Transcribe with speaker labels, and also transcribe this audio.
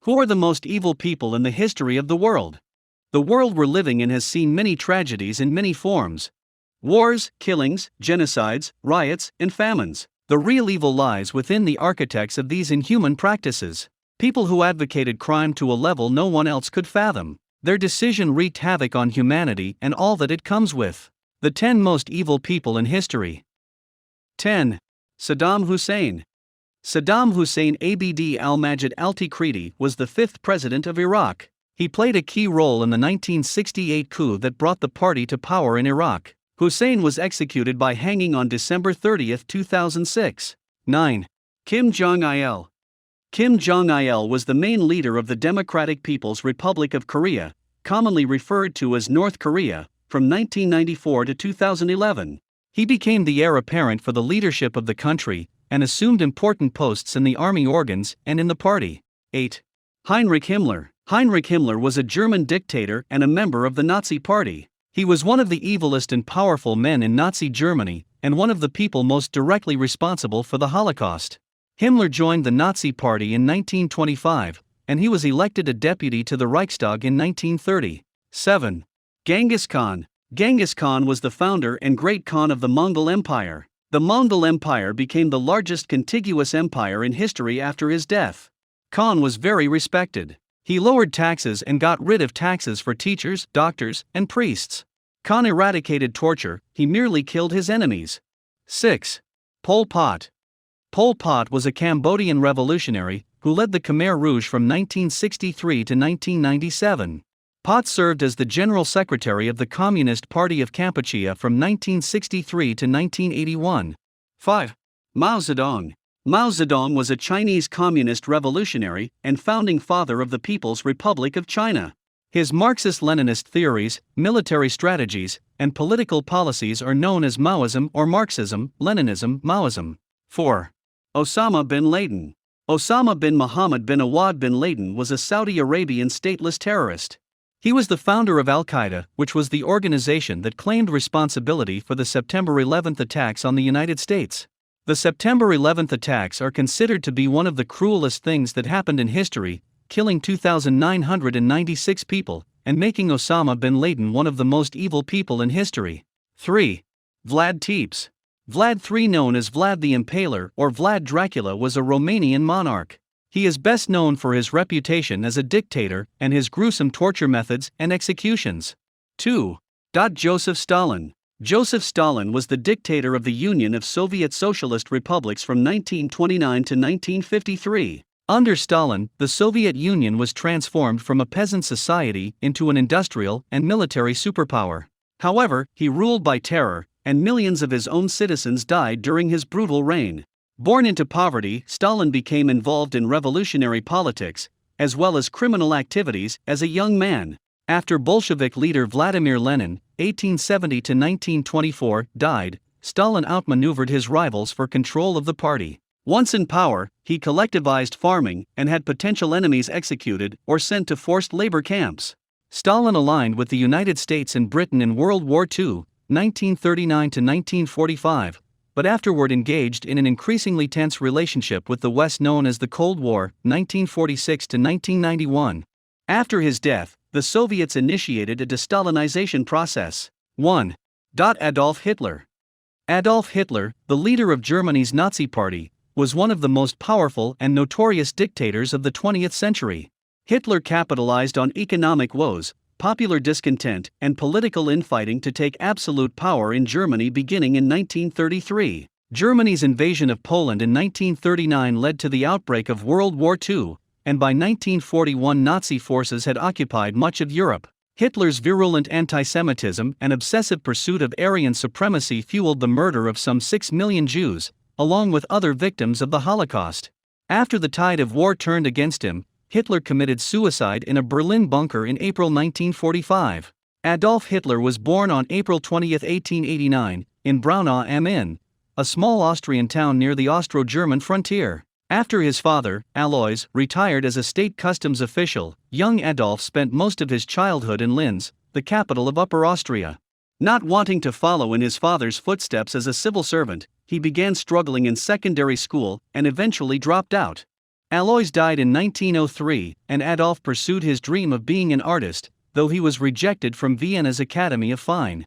Speaker 1: Who are the most evil people in the history of the world? The world we're living in has seen many tragedies in many forms. Wars, killings, genocides, riots, and famines. The real evil lies within the architects of these inhuman practices. People who advocated crime to a level no one else could fathom. Their decision wreaked havoc on humanity and all that it comes with. The 10 most evil people in history. 10. Saddam Hussein. Saddam Hussein Abd al-Majid al-Tikriti was the 5th president of Iraq. He played a key role in the 1968 coup that brought the party to power in Iraq. Hussein was executed by hanging on December 30, 2006. 9. Kim Jong Il. Kim Jong Il was the main leader of the Democratic People's Republic of Korea, commonly referred to as North Korea, from 1994 to 2011. He became the heir apparent for the leadership of the country, and assumed important posts in the army organs and in the party. 8. Heinrich Himmler. Heinrich Himmler was a German dictator and a member of the Nazi Party. He was one of the evilest and powerful men in Nazi Germany, and one of the people most directly responsible for the Holocaust. Himmler joined the Nazi Party in 1925, and he was elected a deputy to the Reichstag in 1930. 7. Genghis Khan. Genghis Khan was the founder and great Khan of the Mongol Empire. The Mongol Empire became the largest contiguous empire in history after his death. Khan was very respected. He lowered taxes and got rid of taxes for teachers, doctors, and priests. Khan eradicated torture, he merely killed his enemies. 6. Pol Pot. Pol Pot was a Cambodian revolutionary who led the Khmer Rouge from 1963 to 1997. Pot served as the General Secretary of the Communist Party of Kampuchea from 1963 to 1981. 5. Mao Zedong. Mao Zedong was a Chinese communist revolutionary and founding father of the People's Republic of China. His Marxist-Leninist theories, military strategies, and political policies are known as Maoism or Marxism, Leninism, Maoism. 4. Osama Bin Laden. Osama bin Muhammad bin Awad bin Laden was a Saudi Arabian stateless terrorist. He was the founder of Al-Qaeda, which was the organization that claimed responsibility for the September 11 attacks on the United States. The September 11 attacks are considered to be one of the cruelest things that happened in history, killing 2,996 people, and making Osama bin Laden one of the most evil people in history. 3. Vlad Tepes. Vlad III, known as Vlad the Impaler or Vlad Dracula, was a Romanian monarch. He is best known for his reputation as a dictator and his gruesome torture methods and executions. 2. Joseph Stalin. Joseph Stalin was the dictator of the Union of Soviet Socialist Republics from 1929 to 1953. Under Stalin, the Soviet Union was transformed from a peasant society into an industrial and military superpower. However, he ruled by terror, and millions of his own citizens died during his brutal reign. Born into poverty, Stalin became involved in revolutionary politics, as well as criminal activities, as a young man. After Bolshevik leader Vladimir Lenin, 1870 to 1924, died, Stalin outmaneuvered his rivals for control of the party. Once in power, he collectivized farming and had potential enemies executed or sent to forced labor camps. Stalin aligned with the United States and Britain in World War II, 1939 to 1945. But afterward engaged in an increasingly tense relationship with the West known as the Cold War, 1946 to 1991. After his death, the Soviets initiated a de-Stalinization process. 1. Adolf Hitler. Adolf Hitler, the leader of Germany's Nazi Party, was one of the most powerful and notorious dictators of the 20th century. Hitler capitalized on economic woes, popular discontent, and political infighting to take absolute power in Germany beginning in 1933. Germany's invasion of Poland in 1939 led to the outbreak of World War II, and by 1941 Nazi forces had occupied much of Europe. Hitler's virulent anti-Semitism and obsessive pursuit of Aryan supremacy fueled the murder of some 6 million Jews, along with other victims of the Holocaust. After the tide of war turned against him, Hitler committed suicide in a Berlin bunker in April 1945. Adolf Hitler was born on April 20, 1889, in Braunau am Inn, a small Austrian town near the Austro-German frontier. After his father, Alois, retired as a state customs official, young Adolf spent most of his childhood in Linz, the capital of Upper Austria. Not wanting to follow in his father's footsteps as a civil servant, he began struggling in secondary school and eventually dropped out. Alois died in 1903, and Adolf pursued his dream of being an artist, though he was rejected from Vienna's Academy of Fine.